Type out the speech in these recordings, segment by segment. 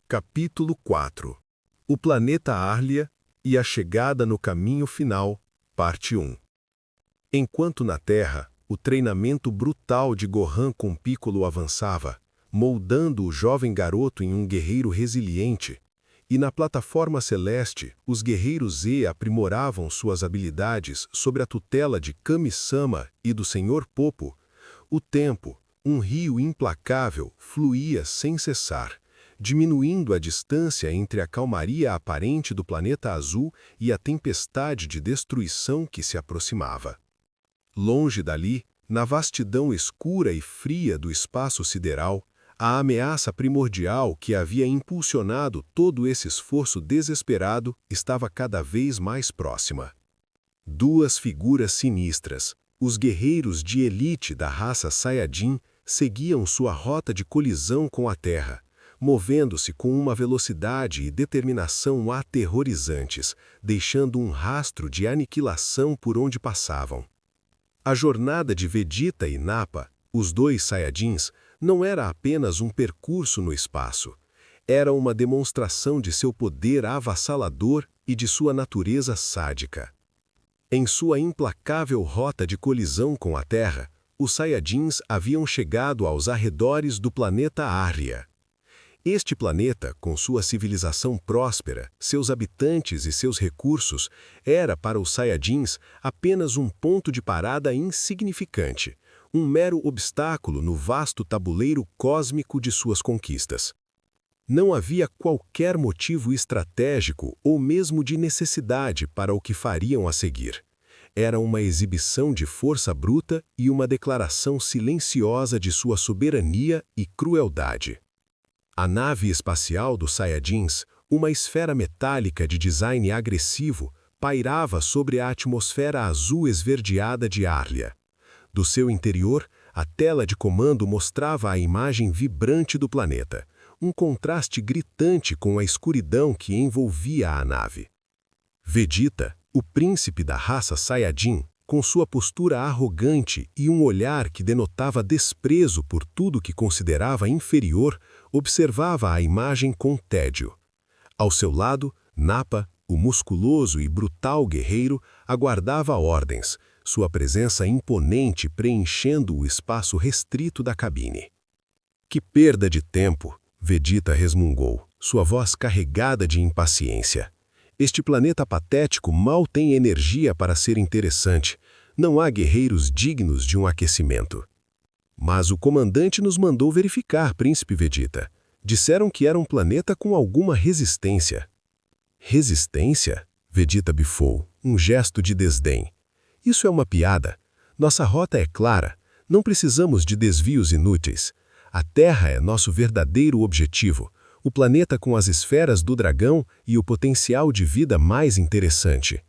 Capítulo 4 O planeta Arlia e a chegada no caminho final, parte 1. Enquanto na Terra, o treinamento brutal de Gohan com Piccolo avançava, moldando o jovem garoto em um guerreiro resiliente, e na plataforma celeste, os guerreiros Z aprimoravam suas habilidades sob a tutela de Kami-sama e do Senhor Popo, o tempo, um rio implacável, fluía sem cessar, diminuindo a distância entre a calmaria aparente do planeta azul e a tempestade de destruição que se aproximava. Longe dali, na vastidão escura e fria do espaço sideral, a ameaça primordial que havia impulsionado todo esse esforço desesperado estava cada vez mais próxima. Duas figuras sinistras, os guerreiros de elite da raça Saiyajin, seguiam sua rota de colisão com a Terra, movendo-se com uma velocidade e determinação aterrorizantes, deixando um rastro de aniquilação por onde passavam. A jornada de Vegeta e Nappa, os dois Saiyajins, não era apenas um percurso no espaço. Era uma demonstração de seu poder avassalador e de sua natureza sádica. Em sua implacável rota de colisão com a Terra, os Saiyajins haviam chegado aos arredores do planeta Arlia. Este planeta, com sua civilização próspera, seus habitantes e seus recursos, era para os Saiyajins apenas um ponto de parada insignificante, um mero obstáculo no vasto tabuleiro cósmico de suas conquistas. Não havia qualquer motivo estratégico ou mesmo de necessidade para o que fariam a seguir. Era uma exibição de força bruta e uma declaração silenciosa de sua soberania e crueldade. A nave espacial dos Saiyajins, uma esfera metálica de design agressivo, pairava sobre a atmosfera azul esverdeada de Arlia. Do seu interior, a tela de comando mostrava a imagem vibrante do planeta, um contraste gritante com a escuridão que envolvia a nave. Vegeta, o príncipe da raça Saiyajin, com sua postura arrogante e um olhar que denotava desprezo por tudo que considerava inferior, observava a imagem com tédio. Ao seu lado, Nappa, o musculoso e brutal guerreiro, aguardava ordens, sua presença imponente preenchendo o espaço restrito da cabine. Que perda de tempo, Vegeta resmungou, sua voz carregada de impaciência. Este planeta patético mal tem energia para ser interessante. Não há guerreiros dignos de um aquecimento. Mas o comandante nos mandou verificar, Príncipe Vegeta. Disseram que era um planeta com alguma resistência. Resistência? Vegeta bifou, um gesto de desdém. Isso é uma piada. Nossa rota é clara. Não precisamos de desvios inúteis. A Terra é nosso verdadeiro objetivo. O planeta com as esferas do dragão e o potencial de vida mais interessante.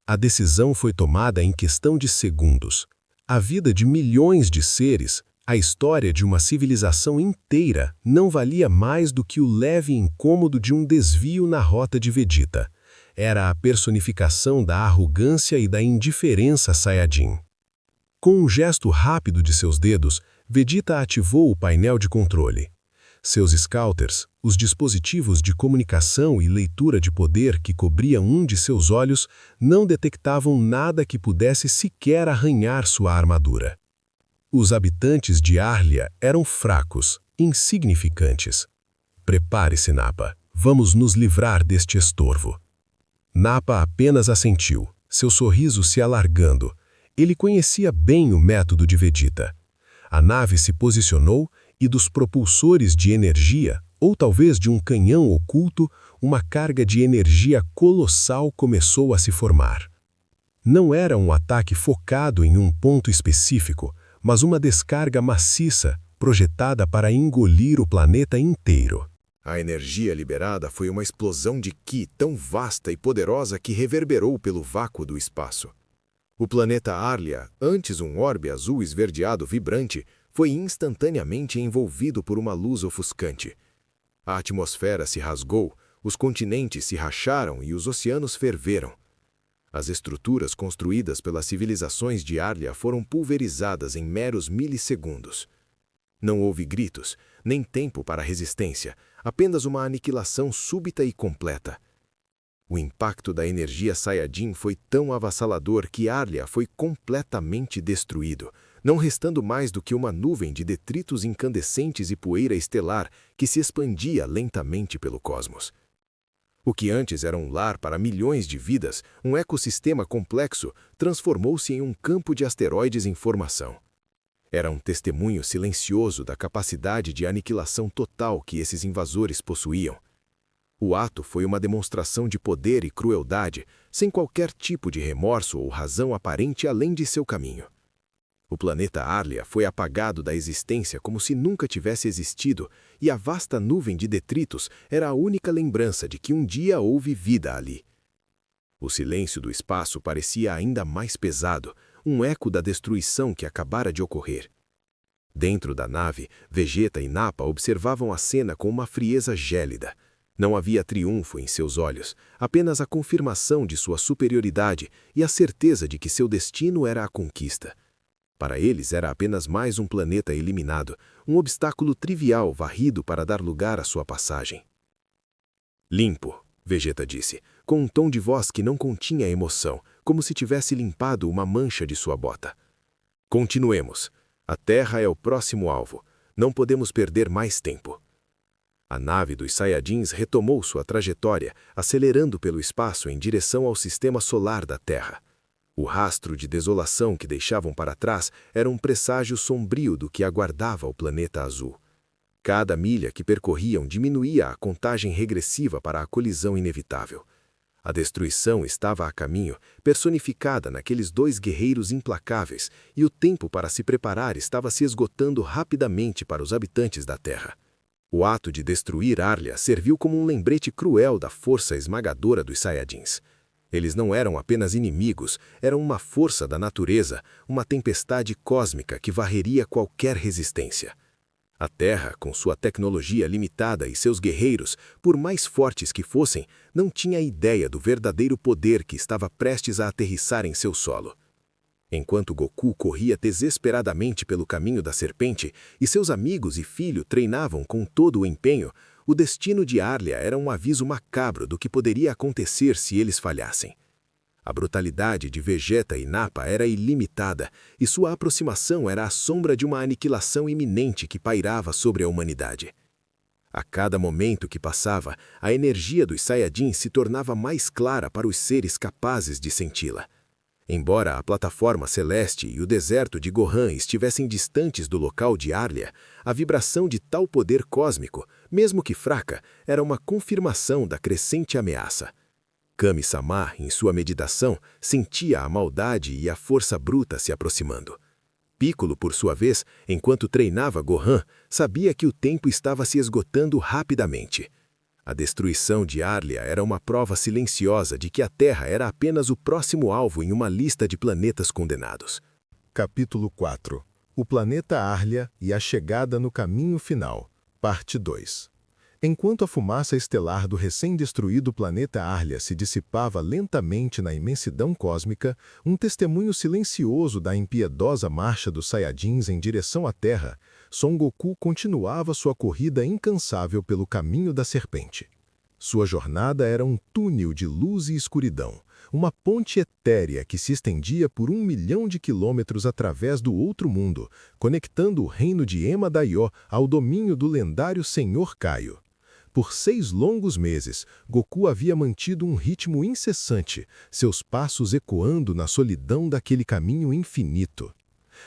A decisão foi tomada em questão de segundos. A vida de milhões de seres, a história de uma civilização inteira, não valia mais do que o leve incômodo de um desvio na rota de Vegeta. Era a personificação da arrogância e da indiferença Saiyajin. Com um gesto rápido de seus dedos, Vegeta ativou o painel de controle. Seus scouters, os dispositivos de comunicação e leitura de poder que cobriam um de seus olhos, não detectavam nada que pudesse sequer arranhar sua armadura. Os habitantes de Arlia eram fracos, insignificantes. Prepare-se, Nappa. Vamos nos livrar deste estorvo. Nappa apenas assentiu, seu sorriso se alargando. Ele conhecia bem o método de Vegeta. A nave se posicionou e dos propulsores de energia, ou talvez de um canhão oculto, uma carga de energia colossal começou a se formar. Não era um ataque focado em um ponto específico, mas uma descarga maciça, projetada para engolir o planeta inteiro. A energia liberada foi uma explosão de Ki tão vasta e poderosa que reverberou pelo vácuo do espaço. O planeta Arlia, antes um orbe azul esverdeado vibrante, foi instantaneamente envolvido por uma luz ofuscante. A atmosfera se rasgou, os continentes se racharam e os oceanos ferveram. As estruturas construídas pelas civilizações de Arlia foram pulverizadas em meros milissegundos. Não houve gritos, nem tempo para resistência, apenas uma aniquilação súbita e completa. O impacto da energia Saiyajin foi tão avassalador que Arlia foi completamente destruído, não restando mais do que uma nuvem de detritos incandescentes e poeira estelar que se expandia lentamente pelo cosmos. O que antes era um lar para milhões de vidas, um ecossistema complexo, transformou-se em um campo de asteroides em formação. Era um testemunho silencioso da capacidade de aniquilação total que esses invasores possuíam. O ato foi uma demonstração de poder e crueldade, sem qualquer tipo de remorso ou razão aparente além de seu caminho. O planeta Arlia foi apagado da existência como se nunca tivesse existido, e a vasta nuvem de detritos era a única lembrança de que um dia houve vida ali. O silêncio do espaço parecia ainda mais pesado, um eco da destruição que acabara de ocorrer. Dentro da nave, Vegeta e Nappa observavam a cena com uma frieza gélida. Não havia triunfo em seus olhos, apenas a confirmação de sua superioridade e a certeza de que seu destino era a conquista. Para eles era apenas mais um planeta eliminado, um obstáculo trivial varrido para dar lugar à sua passagem. Limpo, Vegeta disse, com um tom de voz que não continha emoção, como se tivesse limpado uma mancha de sua bota. Continuemos. A Terra é o próximo alvo. Não podemos perder mais tempo. A nave dos Saiyajins retomou sua trajetória, acelerando pelo espaço em direção ao sistema solar da Terra. O rastro de desolação que deixavam para trás era um presságio sombrio do que aguardava o planeta azul. Cada milha que percorriam diminuía a contagem regressiva para a colisão inevitável. A destruição estava a caminho, personificada naqueles dois guerreiros implacáveis, e o tempo para se preparar estava se esgotando rapidamente para os habitantes da Terra. O ato de destruir Arlia serviu como um lembrete cruel da força esmagadora dos Saiyajins. Eles não eram apenas inimigos, eram uma força da natureza, uma tempestade cósmica que varreria qualquer resistência. A Terra, com sua tecnologia limitada e seus guerreiros, por mais fortes que fossem, não tinha ideia do verdadeiro poder que estava prestes a aterrissar em seu solo. Enquanto Goku corria desesperadamente pelo caminho da serpente e seus amigos e filho treinavam com todo o empenho, o destino de Arlia era um aviso macabro do que poderia acontecer se eles falhassem. A brutalidade de Vegeta e Nappa era ilimitada, e sua aproximação era a sombra de uma aniquilação iminente que pairava sobre a humanidade. A cada momento que passava, a energia dos Saiyajins se tornava mais clara para os seres capazes de senti-la. Embora a plataforma celeste e o deserto de Gohan estivessem distantes do local de Arlia, a vibração de tal poder cósmico, mesmo que fraca, era uma confirmação da crescente ameaça. Kami-sama, em sua meditação, sentia a maldade e a força bruta se aproximando. Piccolo, por sua vez, enquanto treinava Gohan, sabia que o tempo estava se esgotando rapidamente. A destruição de Arlia era uma prova silenciosa de que a Terra era apenas o próximo alvo em uma lista de planetas condenados. Capítulo 4. O planeta Arlia e a chegada no caminho final. Parte 2. Enquanto a fumaça estelar do recém-destruído planeta Arlia se dissipava lentamente na imensidão cósmica, um testemunho silencioso da impiedosa marcha dos Saiyajins em direção à Terra, Son Goku continuava sua corrida incansável pelo caminho da serpente. Sua jornada era um túnel de luz e escuridão, uma ponte etérea que se estendia por 1 milhão de quilômetros através do outro mundo, conectando o reino de Ema Daiô ao domínio do lendário Senhor Kaio. Por 6 longos meses, Goku havia mantido um ritmo incessante, seus passos ecoando na solidão daquele caminho infinito.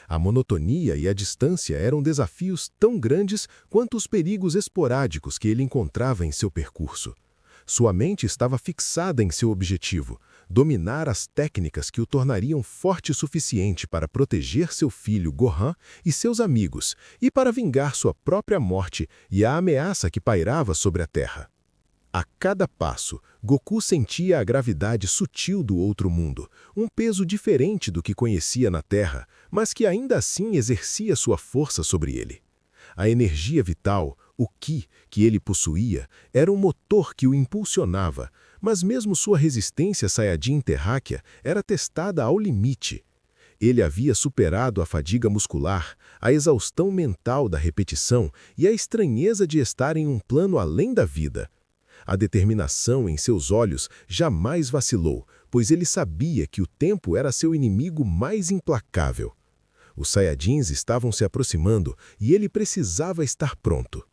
A monotonia e a distância eram desafios tão grandes quanto os perigos esporádicos que ele encontrava em seu percurso. Sua mente estava fixada em seu objetivo, dominar as técnicas que o tornariam forte o suficiente para proteger seu filho Gohan e seus amigos, e para vingar sua própria morte e a ameaça que pairava sobre a Terra. A cada passo, Goku sentia a gravidade sutil do outro mundo, um peso diferente do que conhecia na Terra, mas que ainda assim exercia sua força sobre ele. A energia vital, o Ki, que ele possuía, era um motor que o impulsionava, mas mesmo sua resistência Saiyajin terráquea era testada ao limite. Ele havia superado a fadiga muscular, a exaustão mental da repetição e a estranheza de estar em um plano além da vida. A determinação em seus olhos jamais vacilou, pois ele sabia que o tempo era seu inimigo mais implacável. Os Saiyajins estavam se aproximando e ele precisava estar pronto.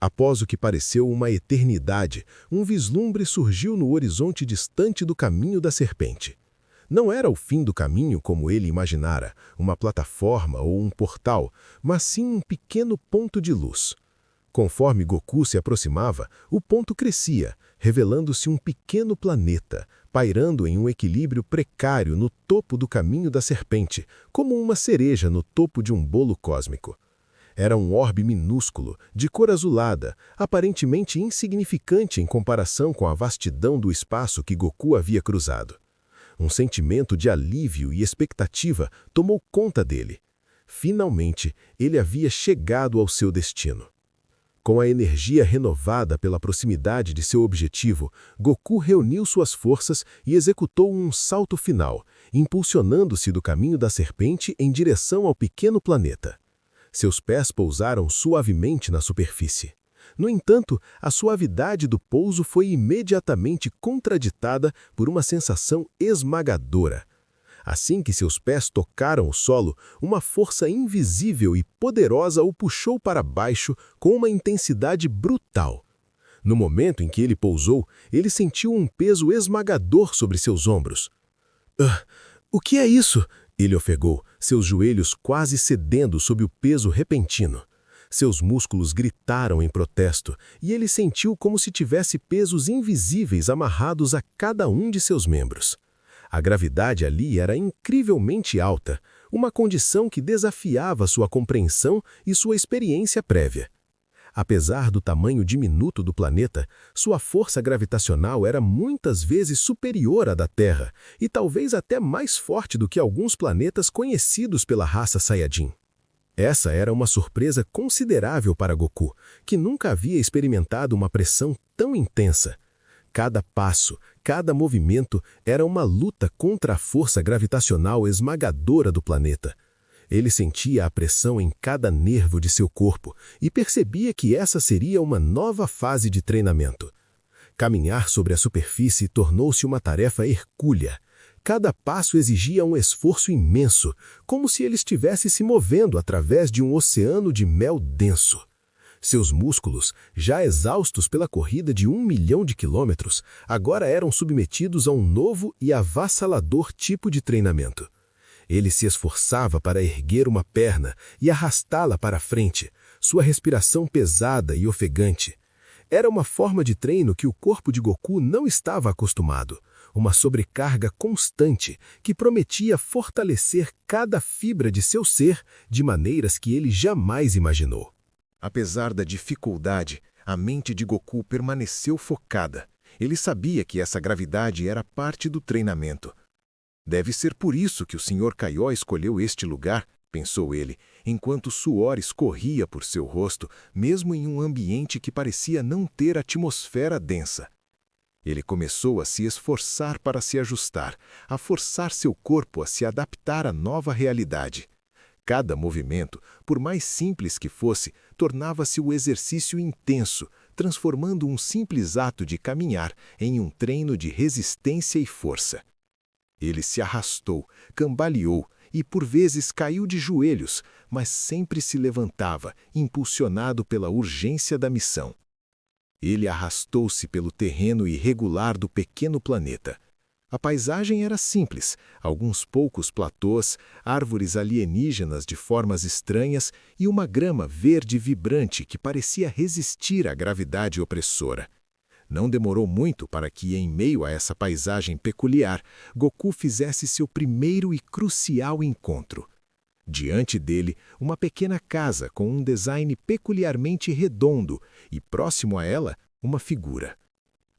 Após o que pareceu uma eternidade, um vislumbre surgiu no horizonte distante do caminho da serpente. Não era o fim do caminho como ele imaginara, uma plataforma ou um portal, mas sim um pequeno ponto de luz. Conforme Goku se aproximava, o ponto crescia, revelando-se um pequeno planeta, pairando em um equilíbrio precário no topo do caminho da serpente, como uma cereja no topo de um bolo cósmico. Era um orbe minúsculo, de cor azulada, aparentemente insignificante em comparação com a vastidão do espaço que Goku havia cruzado. Um sentimento de alívio e expectativa tomou conta dele. Finalmente, ele havia chegado ao seu destino. Com a energia renovada pela proximidade de seu objetivo, Goku reuniu suas forças e executou um salto final, impulsionando-se do caminho da serpente em direção ao pequeno planeta. Seus pés pousaram suavemente na superfície. No entanto, a suavidade do pouso foi imediatamente contraditada por uma sensação esmagadora. Assim que seus pés tocaram o solo, uma força invisível e poderosa o puxou para baixo com uma intensidade brutal. No momento em que ele pousou, ele sentiu um peso esmagador sobre seus ombros. O que é isso?" Ele ofegou, seus joelhos quase cedendo sob o peso repentino. Seus músculos gritaram em protesto, e ele sentiu como se tivesse pesos invisíveis amarrados a cada um de seus membros. A gravidade ali era incrivelmente alta, uma condição que desafiava sua compreensão e sua experiência prévia. Apesar do tamanho diminuto do planeta, sua força gravitacional era muitas vezes superior à da Terra e talvez até mais forte do que alguns planetas conhecidos pela raça Saiyajin. Essa era uma surpresa considerável para Goku, que nunca havia experimentado uma pressão tão intensa. Cada passo, cada movimento era uma luta contra a força gravitacional esmagadora do planeta. Ele sentia a pressão em cada nervo de seu corpo e percebia que essa seria uma nova fase de treinamento. Caminhar sobre a superfície tornou-se uma tarefa hercúlea. Cada passo exigia um esforço imenso, como se ele estivesse se movendo através de um oceano de mel denso. Seus músculos, já exaustos pela corrida de 1 milhão de quilômetros, agora eram submetidos a um novo e avassalador tipo de treinamento. Ele se esforçava para erguer uma perna e arrastá-la para a frente, sua respiração pesada e ofegante. Era uma forma de treino que o corpo de Goku não estava acostumado, uma sobrecarga constante que prometia fortalecer cada fibra de seu ser de maneiras que ele jamais imaginou. Apesar da dificuldade, a mente de Goku permaneceu focada. Ele sabia que essa gravidade era parte do treinamento. Deve ser por isso que o Sr. Kaiô escolheu este lugar, pensou ele, enquanto o suor escorria por seu rosto, mesmo em um ambiente que parecia não ter atmosfera densa. Ele começou a se esforçar para se ajustar, a forçar seu corpo a se adaptar à nova realidade. Cada movimento, por mais simples que fosse, tornava-se o exercício intenso, transformando um simples ato de caminhar em um treino de resistência e força. Ele se arrastou, cambaleou e por vezes caiu de joelhos, mas sempre se levantava, impulsionado pela urgência da missão. Ele arrastou-se pelo terreno irregular do pequeno planeta. A paisagem era simples, alguns poucos platôs, árvores alienígenas de formas estranhas e uma grama verde vibrante que parecia resistir à gravidade opressora. Não demorou muito para que, em meio a essa paisagem peculiar, Goku fizesse seu primeiro e crucial encontro. Diante dele, uma pequena casa com um design peculiarmente redondo e, próximo a ela, uma figura.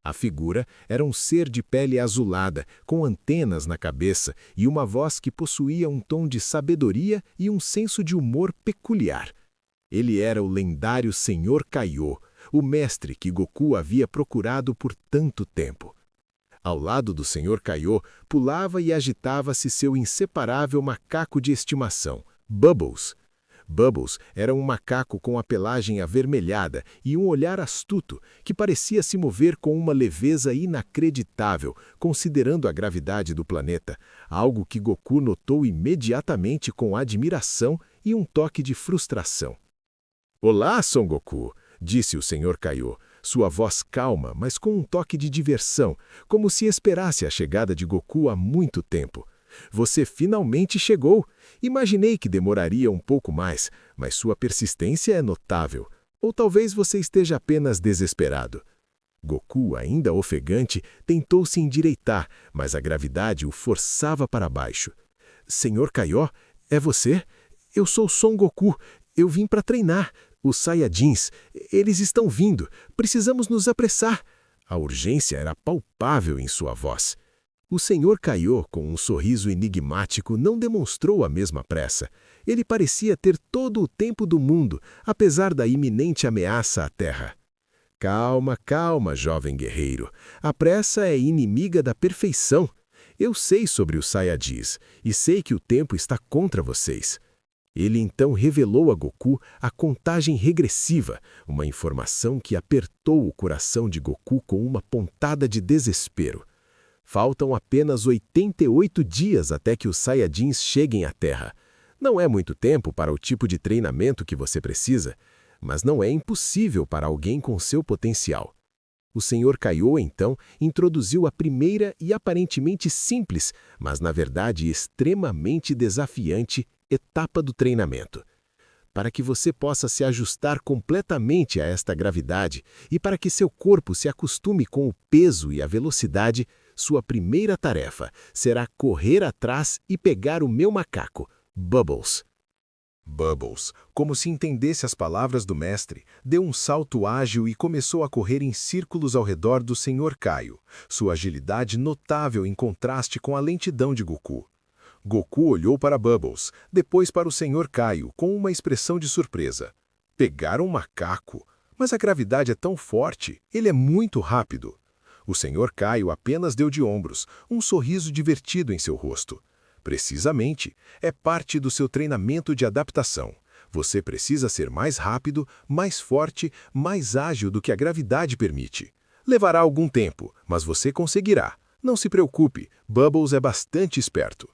A figura era um ser de pele azulada, com antenas na cabeça e uma voz que possuía um tom de sabedoria e um senso de humor peculiar. Ele era o lendário Sr. Kaiô, o mestre que Goku havia procurado por tanto tempo. Ao lado do Sr. Kaiô, pulava e agitava-se seu inseparável macaco de estimação, Bubbles. Bubbles era um macaco com a pelagem avermelhada e um olhar astuto, que parecia se mover com uma leveza inacreditável, considerando a gravidade do planeta, algo que Goku notou imediatamente com admiração e um toque de frustração. "Olá, Son Goku", disse o Sr. Kaiô, sua voz calma, mas com um toque de diversão, como se esperasse a chegada de Goku há muito tempo. "Você finalmente chegou. Imaginei que demoraria um pouco mais, mas sua persistência é notável. Ou talvez você esteja apenas desesperado." Goku, ainda ofegante, tentou se endireitar, mas a gravidade o forçava para baixo. "Senhor Kaiô, é você? Eu sou Son Goku. Eu vim para treinar. Os Saiyajins, eles estão vindo. Precisamos nos apressar." A urgência era palpável em sua voz. O Sr. Kaiô, com um sorriso enigmático, não demonstrou a mesma pressa. Ele parecia ter todo o tempo do mundo, apesar da iminente ameaça à Terra. "Calma, calma, jovem guerreiro. A pressa é inimiga da perfeição. Eu sei sobre os Saiyajins, e sei que o tempo está contra vocês." Ele então revelou a Goku a contagem regressiva, uma informação que apertou o coração de Goku com uma pontada de desespero. Faltam apenas 88 dias até que os Saiyajins cheguem à Terra. Não é muito tempo para o tipo de treinamento que você precisa, mas não é impossível para alguém com seu potencial. O Sr. Kaiô, então, introduziu a primeira e aparentemente simples, mas na verdade extremamente desafiante, etapa do treinamento. Para que você possa se ajustar completamente a esta gravidade e para que seu corpo se acostume com o peso e a velocidade, sua primeira tarefa será correr atrás e pegar o meu macaco, Bubbles. Bubbles, como se entendesse as palavras do mestre, deu um salto ágil e começou a correr em círculos ao redor do Sr. Kaiô, sua agilidade notável em contraste com a lentidão de Goku. Goku olhou para Bubbles, depois para o Sr. Kaiô, com uma expressão de surpresa. "Pegar um macaco? Mas a gravidade é tão forte, ele é muito rápido." O Sr. Kaiô apenas deu de ombros, um sorriso divertido em seu rosto. "Precisamente, é parte do seu treinamento de adaptação. Você precisa ser mais rápido, mais forte, mais ágil do que a gravidade permite. Levará algum tempo, mas você conseguirá. Não se preocupe, Bubbles é bastante esperto."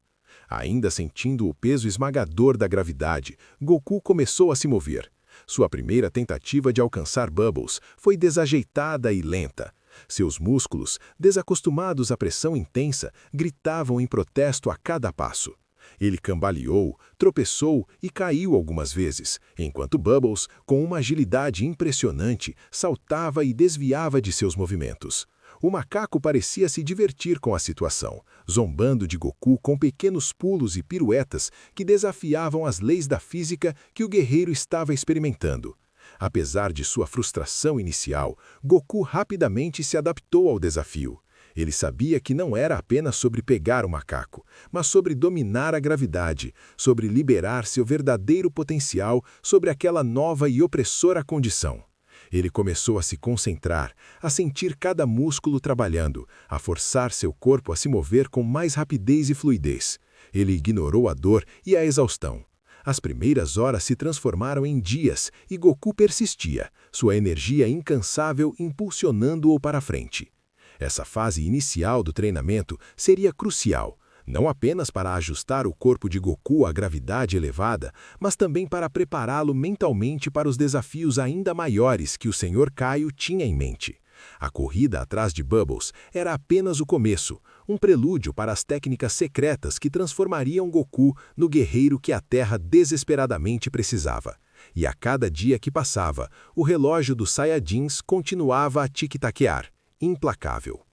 Ainda sentindo o peso esmagador da gravidade, Goku começou a se mover. Sua primeira tentativa de alcançar Bubbles foi desajeitada e lenta. Seus músculos, desacostumados à pressão intensa, gritavam em protesto a cada passo. Ele cambaleou, tropeçou e caiu algumas vezes, enquanto Bubbles, com uma agilidade impressionante, saltava e desviava de seus movimentos. O macaco parecia se divertir com a situação, zombando de Goku com pequenos pulos e piruetas que desafiavam as leis da física que o guerreiro estava experimentando. Apesar de sua frustração inicial, Goku rapidamente se adaptou ao desafio. Ele sabia que não era apenas sobre pegar o macaco, mas sobre dominar a gravidade, sobre liberar seu verdadeiro potencial sobre aquela nova e opressora condição. Ele começou a se concentrar, a sentir cada músculo trabalhando, a forçar seu corpo a se mover com mais rapidez e fluidez. Ele ignorou a dor e a exaustão. As primeiras horas se transformaram em dias e Goku persistia, sua energia incansável impulsionando-o para frente. Essa fase inicial do treinamento seria crucial, não apenas para ajustar o corpo de Goku à gravidade elevada, mas também para prepará-lo mentalmente para os desafios ainda maiores que o Sr. Kaiô tinha em mente. A corrida atrás de Bubbles era apenas o começo, um prelúdio para as técnicas secretas que transformariam Goku no guerreiro que a Terra desesperadamente precisava. E a cada dia que passava, o relógio dos Saiyajins continuava a tic-taquear, implacável.